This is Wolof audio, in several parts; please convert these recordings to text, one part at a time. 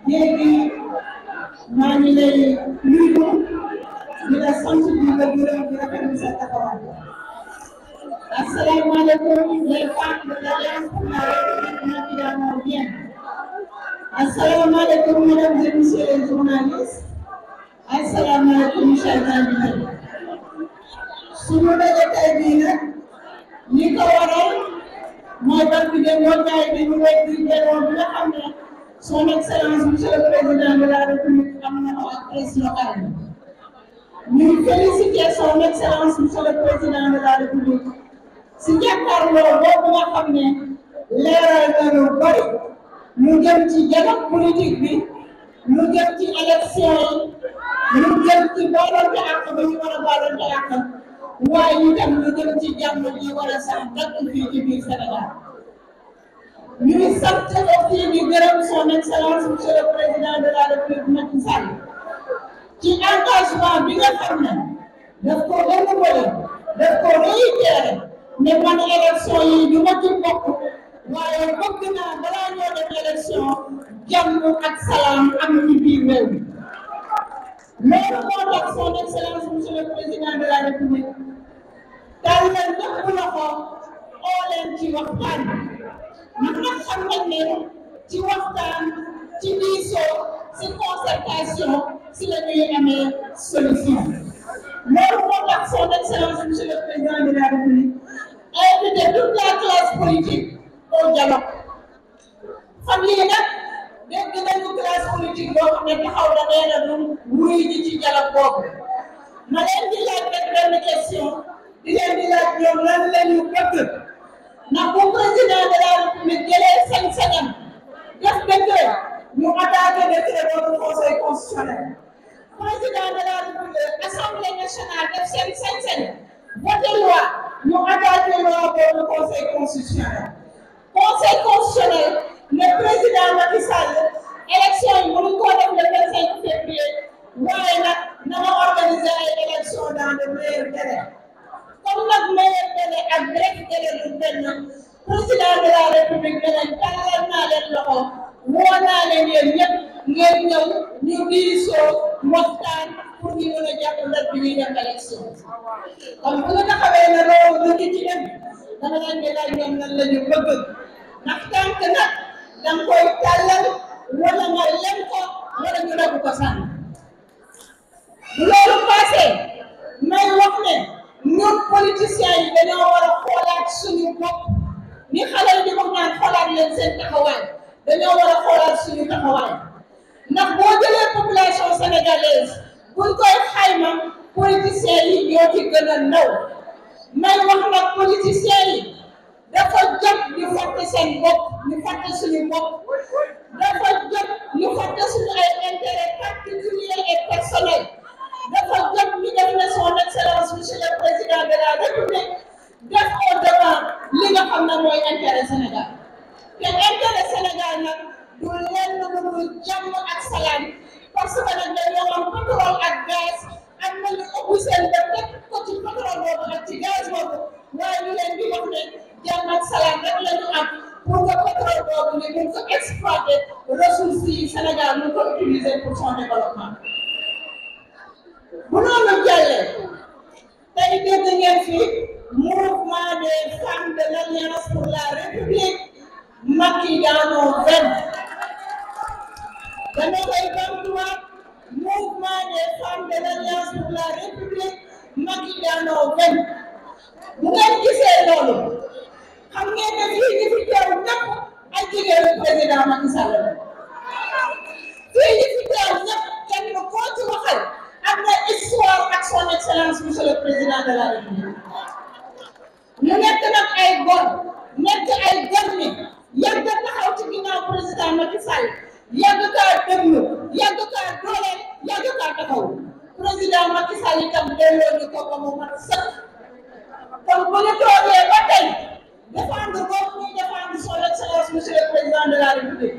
léegi maa ngi lay nuyu di la sant di la gërëm di rafetlu sa taxawaay. Asalaamaaleykum les femmes de l'Alliance pour la République nigériano-malienne. Asalaamaaleykum mesdames et messieurs les journalistes. Asalaamaaleykum chers invités. suñu daje tey bii nag li ko waral mooy barki dem wàccaay bi ñu wéy di jëloon bi nga xam ne son excellence monsieur le président de la république am na ko ak presse locale bi. ñu féliciter son excellence monsieur le président de la république si jàkkaarloo boobu nga xam ne leeral na lu bari mu jëm ci dialogue politique bi mu jëm ci élection yi mu jëm ci baalonte àq ba ñu war a baalonte àq waaye itam lu jëm ci jàmm ji war a sax dëkk fii ci biir Sénégal. ñuy sant aussi di gërëm son excellence monsieur le président de la république Macky Sall ci engagement bi nga xam ne daf ko renouvelé daf ko réitéré ne man élection yi du ma ci bokk waaye bëgg naa balaa ñoo dem élection jàmm ak salaam am ci biir réew mi. loolu moo tax son excellence monsieur le président de la république daal leen ñëpp loxo oo leen ci waxtaan bi nag xam nañ ne ci waxtaan ci diisoo ci concertation si la ñuy amee solution. loolu moo tax son excellence monsieur le président de la république invité toute la classe politique au dialogue. fan yii nag dégg nañu classe politique boo xam ne taxaw na nee na du wuy ji ci dialogue boobu. ma leen di laaj rek benn question di leen di laaj ñoom lan la ñu bëgg ndax bu président de la république jëlee sañ-sañam def décret ñu attaqué décret boobu conseil constitutionnel. président de la république assemblée nationale def seen sañ-sañ voté loi ñu attaqué loi boobu conseil constitutionnel. conseil constitutionnel le président Macky Sall élection yi mënuñ koo def le 25 février waaye nag na ma organiser ay élection dans le meilleur délai. comme nag meilleur délai ak bref délai du benn président de la république ne leen tàllal naa leen loxo woo naa leen yéen ñëpp ngeen ñëw ñu diisoo waxtaan pour ñu mën a jàpp ndar bi ñuy def élection. comme bu nga taxawee ne loolu lu ci dem dama leen di laaj ñoom lan la ñu bëgg ndax tànk nag danga koy tàllal wala nga lem ko wala ñu dagg ko sànni. bu loolu passé may wax ne ñun politiciens yi dañoo war a xoolaat suñu bopp ni xale yi di wax naan xoolaat leen seen taxawaay dañoo war a xoolaat suñu taxawaay ndax boo jëlee population sénégalaise buñ koy xayma politiciens yi ñoo ci gën a ndaw. may wax nag politiciens yi dafa jot ñu fàtte seen bopp ñu fàtte suñu bopp dafa jot ñu fàtte suñu ay intérêt particulier et personnel. dafa jot ñu def ne son excellence monsieur le président de la république def au devant li nga xam ne mooy intérêt Sénégal te intérêt Sénégal nag du lenn lu dul jàmm ak salaam parce que nag dañoo am pétrole ak gaz am nañu ëpp seen def teg ko ci pétrole boobu ak ci gaz boobu waaye ñu leen di wax ne jàmm ak salaam rek la ñu am pour que pétrole boobu ñu mun ko exploiter ressources yi Sénégal ñu ko utiliser pour son développement. bu loolu jàllee tey dégg ngeen fi mouvement des femmes de l'Alliance pour la République Macky dans nos veines. dama koy bamtuwaat mouvement des femmes de l'Alliance pour la République Macky dans nos veines. bu ngeen gisee loolu xam ngeen ne fii ñi fi teew ñëpp ay jigéenu président Macky Sall la fii ñi fi teew ñëpp kenn koo ci waxal am na histoire ak son excellence monsieur le président de la république. ñu nekk nag ay góor nekk ay góor ñi yàgg taxaw ci ginnaaw président Macky Sall yàgg kaa déglu yàgg kaa dooleel yàgg kaa taxaw président Macky Sall itam delloo ñu ko ba mu mat sëkk. kon bu ñu toogee ba tey défendre boobu muy défendre son excellence monsieur le président de la république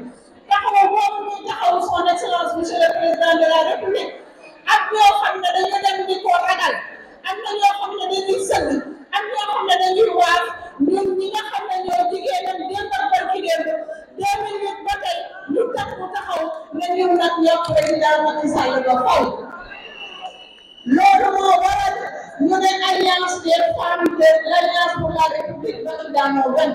taxaw boobu muy taxaw son excellence monsieur le président de la république. ak ñoo xam ne dañu dem di ko ragal am na ñoo xam ne dañuy sëgg am ñoo xam ne dañuy waaf ñun ñi nga xam ne ñoo jigéenam démb ak barki démb 2008 ba tey ñu takku taxaw ne ñun nag ñoo président Macky Sall ba faw loolu moo waral ñu ne alliance des femmes de l'Alliance pour la République Macky daanoo wen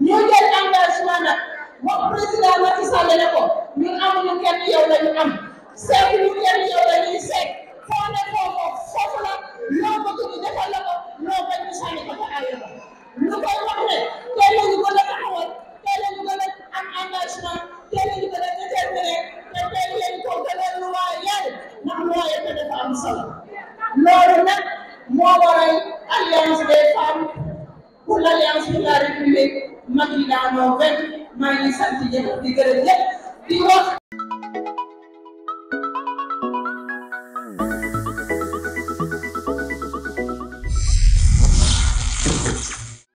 ñu jël engagement nag wax président Macky Sall ne ko ñun amuñu kenn yow la ñu am seet ñu kenn yow la ñuy seet foo ne foofu la loo bëgg ñu defal la ko loo bañ ñu sànni ko fa àll ba ñu koy wax ne teel la ñu gën a taxawal teel la ñu gën a am engagement teel la ñu gën a déterminé te teel leen ko gën a loyal ndax loyauté dafa am solo loolu nag moo waral alliance des femmes pour l'Alliance pour la République Macky daanoo wen maa ngi sant ñëpp di gërëm ñëpp di wax